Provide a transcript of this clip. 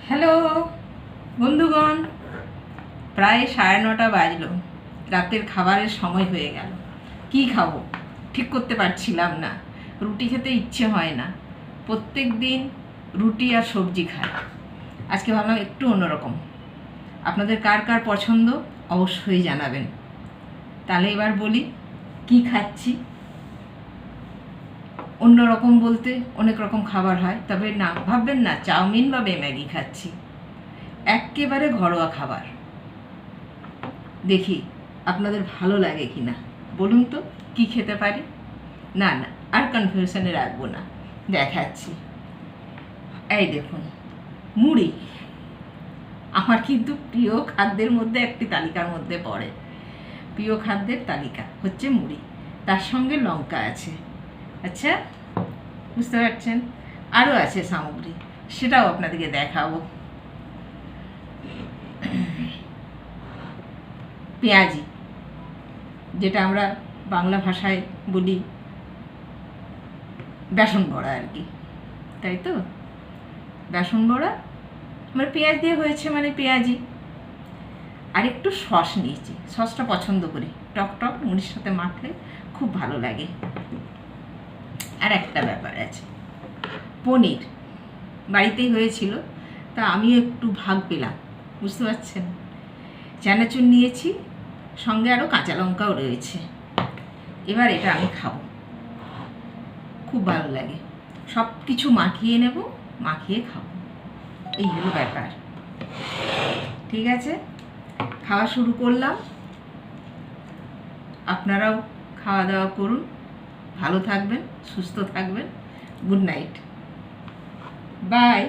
Hello বন্ধুগণ, প্রায় 9:30 বাজলো, রাতের খাবারের সময় হয়ে গেল। কি খাবো ঠিক করতে পারছিলাম না। রুটি খেতে ইচ্ছে হয় না, প্রত্যেক দিন রুটি আর সবজি খাই। আজকে ভাবলাম একটু অন্যরকম। আপনাদের কার কার পছন্দ অবশ্যই জানাবেন। তাহলে এবার বলি কি খাচ্ছি। অন্য রকম বলতে অনেক রকম খাবার হয়, তবে না ভাববেন না চাউমিন বা ম্যাগি খাচ্ছি। একেবারে ঘরোয়া খাবার। দেখি আপনাদের ভালো লাগে কি না, বলুন তো কি খেতে পারি। না না, আর কনফিউশনে রাখবো না, দেখাচ্ছি। এই দেখুন, মুড়ি আমার কিন্তু প্রিয় খাদ্যের মধ্যে একটি তালিকার মধ্যে পড়ে। প্রিয় খাদ্যের তালিকা হচ্ছে মুড়ি, তার সঙ্গে লঙ্কা আছে। আচ্ছা, বুঝতে পারছেন? আরও আছে সামগ্রী, সেটাও আপনাদেরকে দেখাবো। পেঁয়াজি, যেটা আমরা বাংলা ভাষায় বলি বেসন বড়া আর কি, তাই তো? বেসন বড়া মানে পেঁয়াজ দিয়ে হয়েছে, মানে পেঁয়াজি। আর একটু সস নিয়েছি, সসটা পছন্দ করি, টক টক মুড়ির সাথে মাখলে খুব ভালো লাগে। আর একটা ব্যাপার আছে, পনির বাড়িতেই হয়েছিল, তা আমিও একটু ভাগ পেলাম, বুঝতে পারছেন? চানাচুর নিয়েছি, সঙ্গে আরও কাঁচা লঙ্কাও রয়েছে। এবার এটা আমি খাবো, খুব ভালো লাগে। সব কিছু মাখিয়ে নেব, মাখিয়ে খাবো, এই হলো ব্যাপার। ঠিক আছে, খাওয়া শুরু করলাম। আপনারাও খাওয়া দাওয়া করুন, ভালো থাকবেন, সুস্থ থাকবেন। Good night, by.